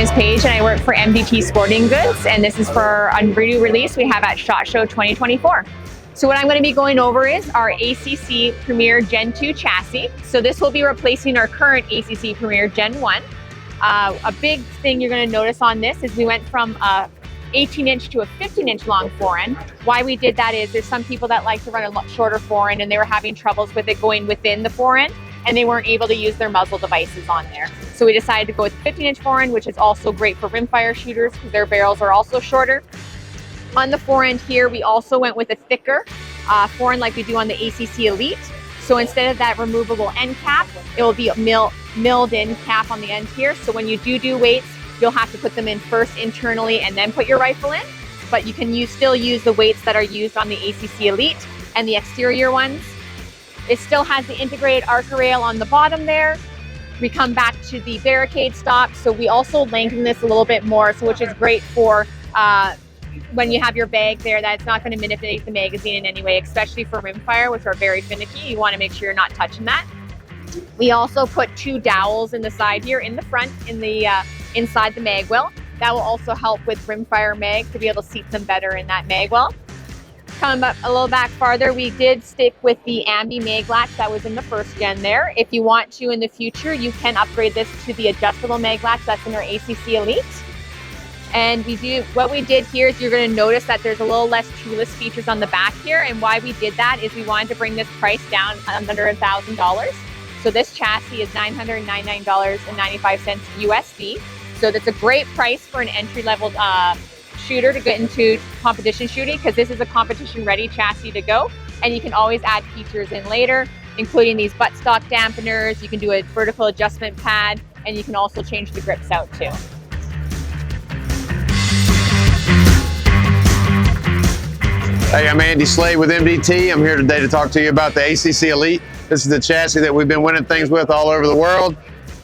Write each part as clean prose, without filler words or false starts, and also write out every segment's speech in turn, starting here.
is Paige and I work for MDT Sporting Goods, and this is for a new release we have at SHOT Show 2024. So what I'm going to be going over is our ACC Premier Gen 2 chassis. So this will be replacing our current ACC Premier Gen 1. A big thing you're going to notice on this is we went from a 18-inch to a 15-inch long forend. Why we did that is there's some people that like to run a lot shorter forend and they were having troubles with it going within the forend, and they weren't able to use their muzzle devices on there. So we decided to go with 15-inch forend, which is also great for rimfire shooters because their barrels are also shorter. On the forend here, we also went with a thicker forend like we do on the ACC Elite. So instead of that removable end cap, it will be a milled in cap on the end here. So when you do weights, you'll have to put them in first internally and then put your rifle in. But you can still use the weights that are used on the ACC Elite and the exterior ones. It still has the integrated arc rail on the bottom there. We come back to the barricade stock. So we also lengthen this a little bit more, so which is great for when you have your bag there, that's not going to manipulate the magazine in any way, especially for rimfire, which are very finicky. You want to make sure you're not touching that. We also put 2 dowels in the side here, in the front, in the inside the mag well. That will also help with rimfire mags to be able to seat them better in that mag well. Coming up a little back farther, we did stick with the ambi mag latch that was in the first gen there. If you want to in the future, you can upgrade this to the adjustable mag latch that's in our ACC Elite. And what we did here is you're going to notice that there's a little less keyless features on the back here. And why we did that is we wanted to bring this price down under $1,000. So this chassis is $999.95 USD. So that's a great price for an entry-level shooter to get into competition shooting, because this is a competition-ready chassis to go. And you can always add features in later, including these buttstock dampeners. You can do a vertical adjustment pad, and you can also change the grips out too. Hey, I'm Andy Slade with MDT. I'm here today to talk to you about the ACC Elite. This is the chassis that we've been winning things with all over the world,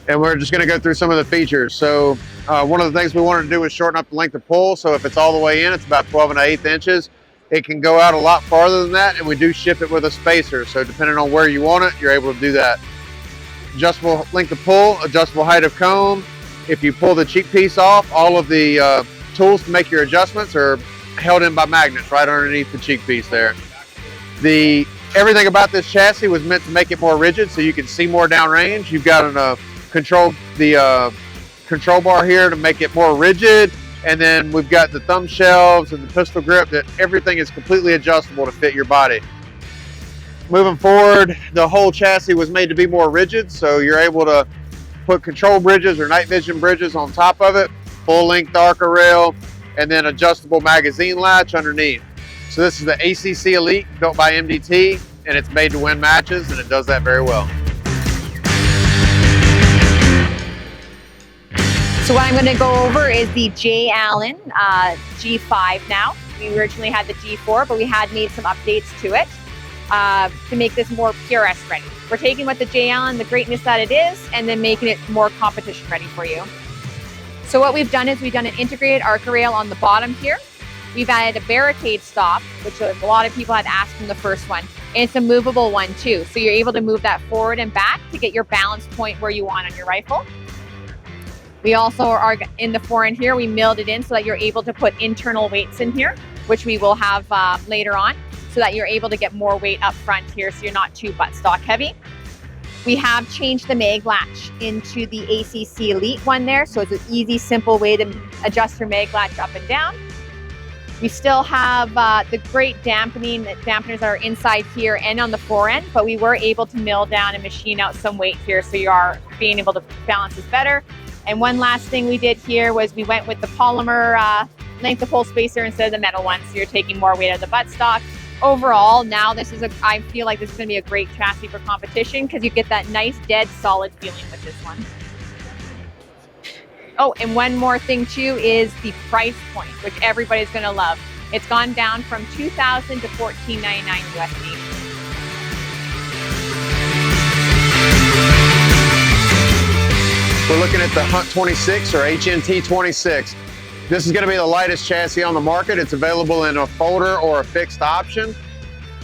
and we're just going to go through some of the features. So one of the things we wanted to do was shorten up the length of pull. So if it's all the way in, it's about 12 1/8 inches. It can go out a lot farther than that, and we do ship it with a spacer. So depending on where you want it, you're able to do that. Adjustable length of pull, adjustable height of comb. If you pull the cheek piece off, all of the tools to make your adjustments are held in by magnets right underneath the cheek piece there. Everything about this chassis was meant to make it more rigid so you can see more downrange. You've got a control bar here to make it more rigid, and then we've got the thumb shelves and the pistol grip that everything is completely adjustable to fit your body. Moving forward, the whole chassis was made to be more rigid, so you're able to put control bridges or night vision bridges on top of it, full length arc rail, and then adjustable magazine latch underneath. So this is the ACC Elite, built by MDT, and it's made to win matches, and it does that very well. So what I'm going to go over is the J. Allen G5 now. We originally had the G4, but we had made some updates to it to make this more PRS ready. We're taking what the J. Allen, the greatness that it is, and then making it more competition ready for you. So what we've done is we've done an integrated arc rail on the bottom here. We've added a barricade stop, which a lot of people had asked from the first one. And it's a movable one too. So you're able to move that forward and back to get your balance point where you want on your rifle. We also are in the forend here, we milled it in so that you're able to put internal weights in here, which we will have later on, so that you're able to get more weight up front here so you're not too buttstock heavy. We have changed the mag latch into the ACC Elite one there, so it's an easy, simple way to adjust your mag latch up and down. We still have the great dampeners are inside here and on the forend, but we were able to mill down and machine out some weight here, so you are being able to balance this better. And one last thing we did here was we went with the polymer length of pull spacer instead of the metal one, so you're taking more weight out of the buttstock. Overall, now I feel like this is going to be a great chassis for competition because you get that nice, dead, solid feeling with this one. Oh, and one more thing too is the price point, which everybody's going to love. It's gone down from $2,000 to $1,499 USD. We're looking at the Hunt 26 or HNT 26. This is going to be the lightest chassis on the market. It's available in a folder or a fixed option.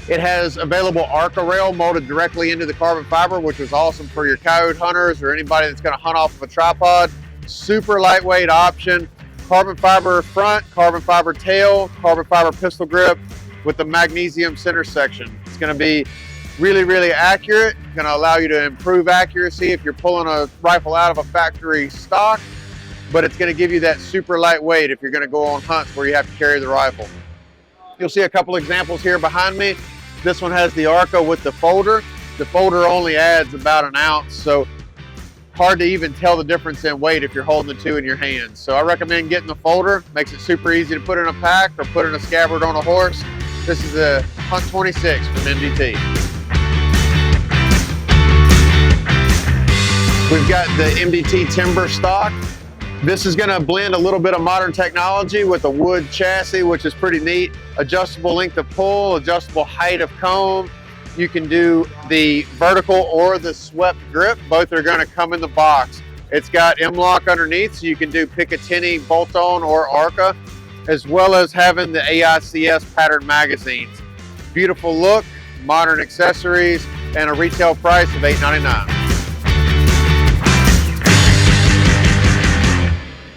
It has available arc rail molded directly into the carbon fiber, which was awesome for your coyote hunters or anybody that's going to hunt off of a tripod. super lightweight option. Carbon fiber front, carbon fiber tail, carbon fiber pistol grip with the magnesium center section. It's going to be really, really accurate. Going to allow you to improve accuracy if you're pulling a rifle out of a factory stock, but it's going to give you that super lightweight if you're going to go on hunts where you have to carry the rifle. You'll see a couple examples here behind me. This one has the Arca with the folder. The folder only adds about an ounce, so hard to even tell the difference in weight if you're holding the two in your hands. So I recommend getting the folder. Makes it super easy to put in a pack or put in a scabbard on a horse. This is the Hunt 26 from MDT. We've got the MDT Timber Stock. This is going to blend a little bit of modern technology with a wood chassis, which is pretty neat. Adjustable length of pull, adjustable height of comb. You can do the vertical or the swept grip. Both are going to come in the box. It's got M-LOK underneath, so you can do Picatinny, bolt-on, or Arca, as well as having the AICS pattern magazines. Beautiful look, modern accessories, and a retail price of $8.99.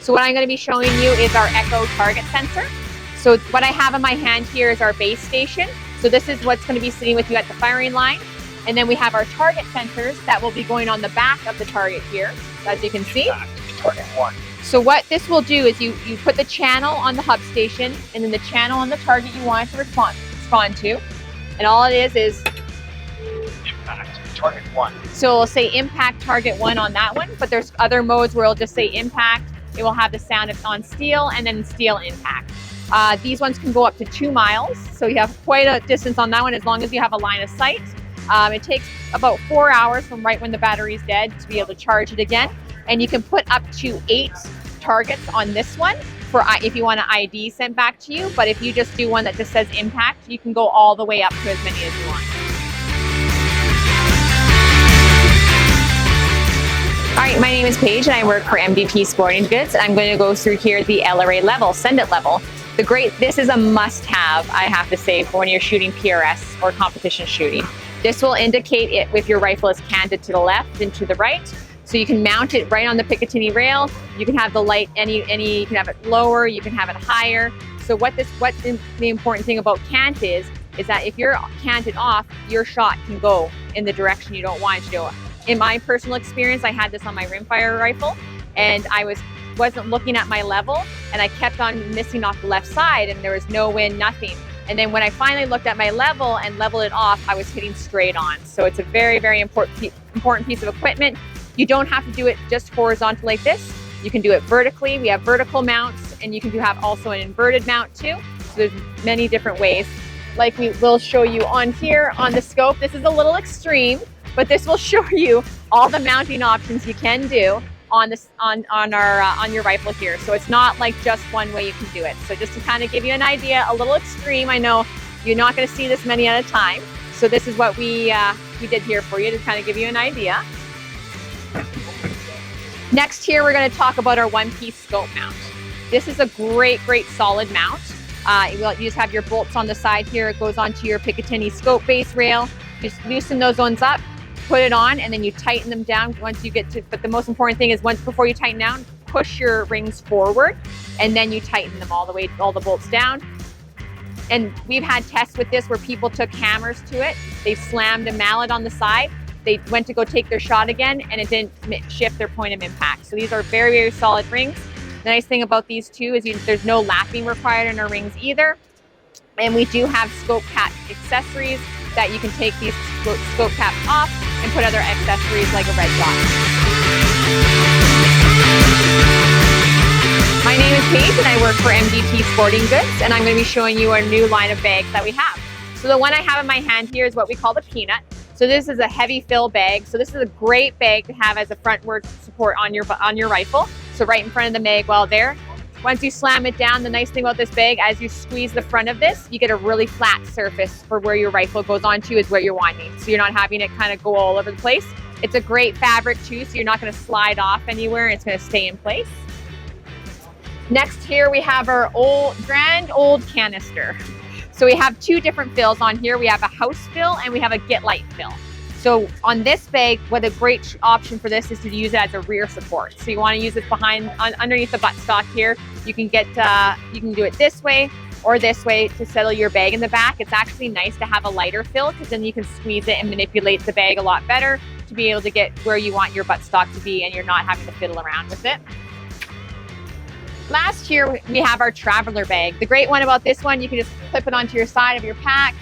So what I'm going to be showing you is our Echo target sensor. So what I have in my hand here is our base station. So this is what's going to be sitting with you at the firing line. And then we have our target sensors that will be going on the back of the target here, as you can see. Target 1. So what this will do is you put the channel on the hub station and then the channel on the target you want it to respond to. And all it is Impact. Target 1. so it'll say impact target 1 on that one, but there's other modes where it'll just say impact. It will have the sound of on steel and then steel impact. These ones can go up to 2 miles, so you have quite a distance on that one as long as you have a line of sight. It takes about 4 hours from right when the battery's dead to be able to charge it again. And you can put up to 8 targets on this one for if you want an ID sent back to you. But if you just do one that just says impact, you can go all the way up to as many as you want. All right, my name is Paige and I work for MDT Sporting Goods. I'm going to go through here the LRA level, send it level. This is a must-have, I have to say, for when you're shooting PRS or competition shooting. This will indicate it if your rifle is canted to the left and to the right. So you can mount it right on the Picatinny rail. You can have the light you can have it lower, you can have it higher. So what the important thing about cant is that if you're canted off, your shot can go in the direction you don't want it to go. In my personal experience, I had this on my rimfire rifle and I wasn't looking at my level and I kept on missing off the left side and there was no wind, nothing. And then when I finally looked at my level and leveled it off, I was hitting straight on. So it's a very, very important piece of equipment. You don't have to do it just horizontal like this. You can do it vertically. We have vertical mounts and you can have also an inverted mount too. So there's many different ways. Like we will show you on here on the scope. This is a little extreme, but this will show you all the mounting options you can do on your rifle here. So it's not like just one way you can do it. So just to kind of give you an idea, a little extreme. I know you're not going to see this many at a time. So this is what we did here for you to kind of give you an idea. Next here, we're going to talk about our one-piece scope mount. This is a great solid mount. You just have your bolts on the side here. It goes onto your Picatinny scope base rail. Just loosen those ones up, put it on, and then you tighten them down once you get to, but the most important thing is before you tighten down, push your rings forward, and then you tighten them all the bolts down. And we've had tests with this where people took hammers to it. They slammed a mallet on the side. They went to go take their shot again, and it didn't shift their point of impact. So these are very solid rings. The nice thing about these two is there's no lapping required in our rings either. And we do have scope cap accessories that you can take these scope caps off and put other accessories like a red dot. My name is Paige and I work for MDT Sporting Goods, and I'm going to be showing you our new line of bags that we have. So the one I have in my hand here is what we call the Peanut. So this is a heavy fill bag. So this is a great bag to have as a frontward support on your rifle. So right in front of the mag well there. Once you slam it down, the nice thing about this bag, as you squeeze the front of this, you get a really flat surface for where your rifle goes onto is where you're wanting. So you're not having it kind of go all over the place. It's a great fabric too, so you're not going to slide off anywhere. It's going to stay in place. Next here we have our grand old canister. So we have two different fills on here. We have a house fill and we have a Get Light fill. So on this bag, what a great option for this is to use it as a rear support. So you want to use it underneath the buttstock here. You can do it this way or this way to settle your bag in the back. It's actually nice to have a lighter fill because then you can squeeze it and manipulate the bag a lot better to be able to get where you want your buttstock to be, and you're not having to fiddle around with it. Last here, we have our traveler bag. The great one about this one, you can just clip it onto your side of your pack.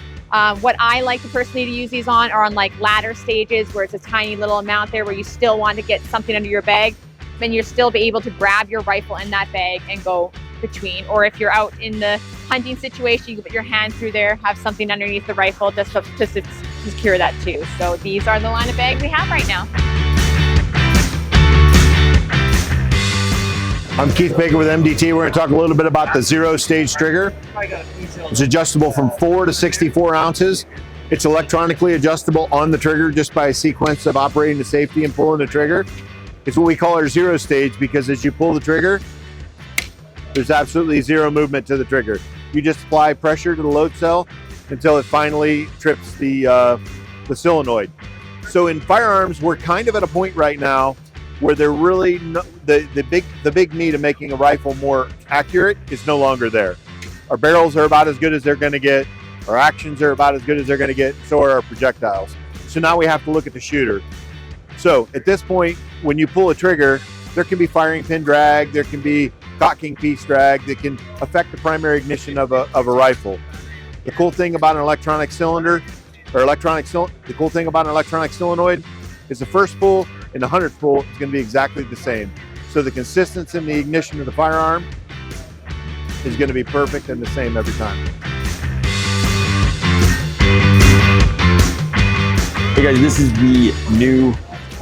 What I like to personally to use these on are on like ladder stages where it's a tiny little amount there where you still want to get something under your bag. Then you'll still be able to grab your rifle in that bag and go between. Or if you're out in the hunting situation, you can put your hand through there, have something underneath the rifle just to secure that too. So these are the line of bags we have right now. I'm Keith Baker with MDT. We're going to talk a little bit about the Zero Stage trigger. It's adjustable from 4 to 64 ounces. It's electronically adjustable on the trigger just by a sequence of operating the safety and pulling the trigger. It's what we call our Zero Stage because as you pull the trigger, there's absolutely zero movement to the trigger. You just apply pressure to the load cell until it finally trips the solenoid. So in firearms, we're kind of at a point right now where they're really the big need of making a rifle more accurate is no longer there. Our barrels are about as good as they're going to get. Our actions are about as good as they're going to get. So are our projectiles. So now we have to look at the shooter. So at this point, when you pull a trigger, there can be firing pin drag, there can be cocking piece drag that can affect the primary ignition of a rifle. The cool thing about an electronic cylinder, the cool thing about an electronic solenoid is the first pull and the 100th pull is going to be exactly the same. So the consistency in the ignition of the firearm is going to be perfect and the same every time. Hey guys, this is the new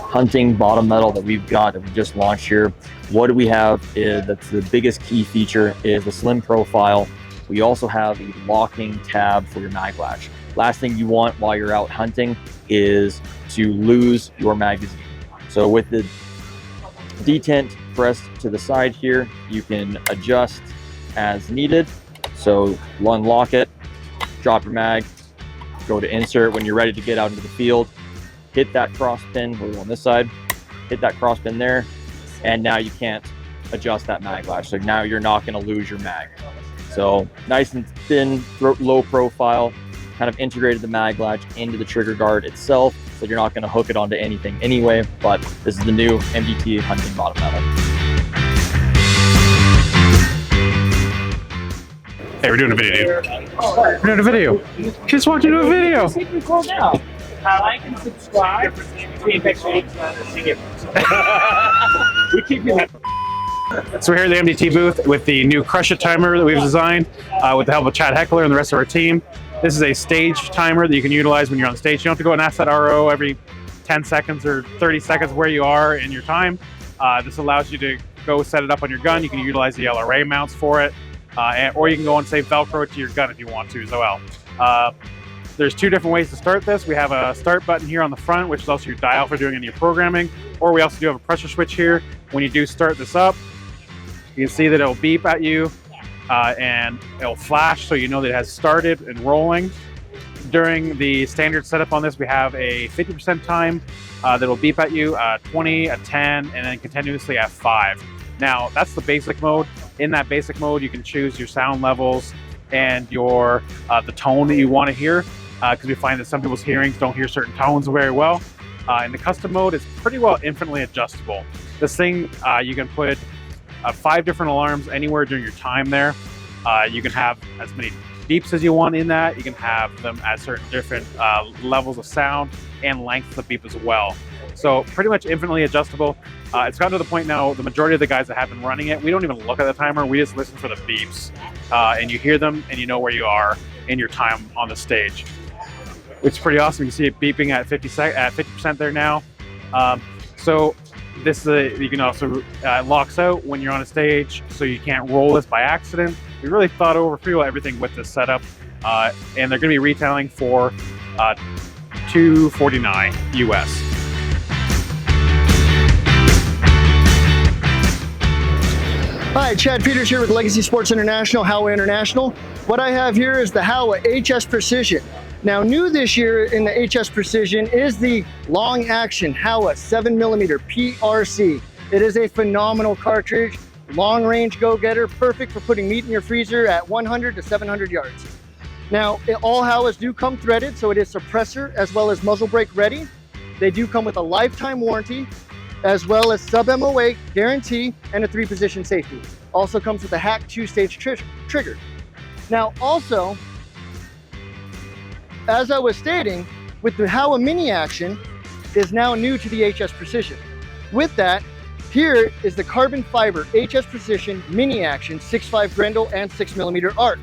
hunting bottom metal that we've got that we just launched here. What do we have is that's the biggest key feature is the slim profile. We also have a locking tab for your mag latch. Last thing you want while you're out hunting is to lose your magazine. So with the detent pressed to the side here, you can adjust as needed. So unlock it, drop your mag, go to insert when you're ready to get out into the field, hit that cross pin, we're on this side, hit that cross pin there, and now you can't adjust that mag latch. So now you're not gonna lose your mag. So nice and thin, low profile, kind of integrated the mag latch into the trigger guard itself, so you're not going to hook it onto anything anyway. But this is the new MDT hunting bottom metal. Hey, we're doing a video, dude. We're doing a video. Just want you to do a video. Like and subscribe. We keep you. So we're here at the MDT booth with the new Crush Timer that we've designed with the help of Chad Heckler and the rest of our team. This is a stage timer that you can utilize when you're on stage. You don't have to go and ask that RO every 10 seconds or 30 seconds where you are in your time. This allows you to go set it up on your gun. You can utilize the LRA mounts for it, or you can go and say Velcro it to your gun if you want to as well. There's two different ways to start this. We have a start button here on the front, which is also your dial for doing any programming, or we also do have a pressure switch here. When you do start this up, you can see that it'll beep at you and it'll flash so you know that it has started and rolling. During the standard setup on this, we have a 50% time that'll beep at you, 20, a 10, and then continuously at 5. Now, that's the basic mode. In that basic mode, you can choose your sound levels and your the tone that you want to hear, because we find that some people's hearings don't hear certain tones very well. In the custom mode, it's pretty well infinitely adjustable. This thing, you can put 5 different alarms anywhere during your time there. You can have as many beeps as you want in that. You can have them at certain different levels of sound and length of the beep as well. So pretty much infinitely adjustable. It's gotten to the point now, the majority of the guys that have been running it, we don't even look at the timer, we just listen for the beeps. And you hear them and you know where you are in your time on the stage. Which is pretty awesome. You can see it beeping at 50% there now. So this you can also it locks out when you're on a stage, so you can't roll this by accident. We really thought over pretty well everything with this setup, and they're going to be retailing for $249 US. Hi, Chad Peters here with Legacy Sports International, Howa International. What I have here is the Howa HS Precision. Now, new this year in the HS Precision is the long action Howa 7mm PRC. It is a phenomenal cartridge, long range go-getter, perfect for putting meat in your freezer at 100 to 700 yards. Now, all Howas do come threaded, so it is suppressor as well as muzzle brake ready. They do come with a lifetime warranty, as well as sub-MOA guarantee and a 3-position safety. Also comes with a hack 2-stage trigger. Now, also, as I was stating, with the Howa Mini Action is now new to the HS Precision. With that, here is the carbon fiber HS Precision Mini Action 6.5 Grendel and 6mm arc.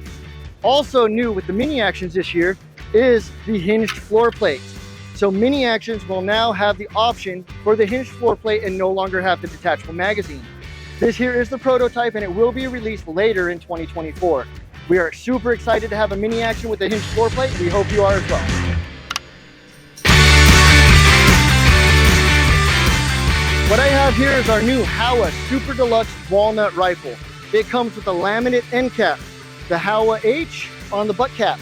Also new with the Mini Actions this year is the hinged floor plates. So Mini Actions will now have the option for the hinged floor plate and no longer have the detachable magazine. This here is the prototype and it will be released later in 2024. We are super excited to have a Mini Action with a hinged floor plate. We hope you are as well. What I have here is our new Howa Super Deluxe Walnut Rifle. It comes with a laminate end cap, the Howa H on the butt cap.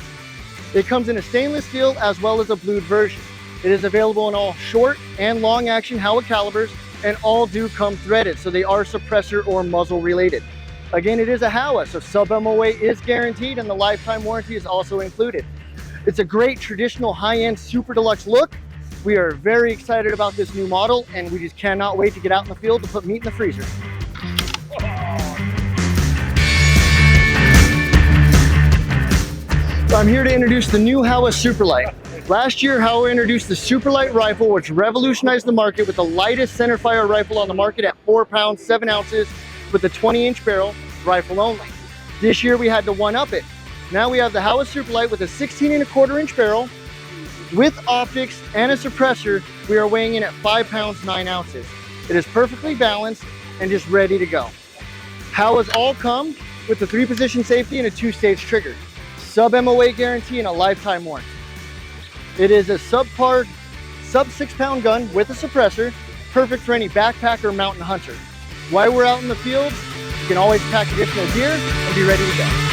It comes in a stainless steel as well as a blued version. It is available in all short and long action Howa calibers, and all do come threaded, so they are suppressor or muzzle related. Again, it is a Howa, so sub-MOA is guaranteed and the lifetime warranty is also included. It's a great traditional high-end super deluxe look. We are very excited about this new model and we just cannot wait to get out in the field to put meat in the freezer. So I'm here to introduce the new Howa Super Lite. Last year, Howa introduced the Super Lite rifle, which revolutionized the market with the lightest centerfire rifle on the market at 4 pounds, 7 ounces, with a 20-inch barrel, rifle only. This year we had to one-up it. Now we have the Howa Super Lite with a 16.25-inch barrel, with optics and a suppressor. We are weighing in at 5 pounds, 9 ounces. It is perfectly balanced and just ready to go. Howas all come with the 3-position safety and a 2-stage trigger, sub-MOA guarantee and a lifetime warranty. It is a sub-6 pound gun with a suppressor, perfect for any backpacker or mountain hunter. While we're out in the field, you can always pack additional gear and be ready to go.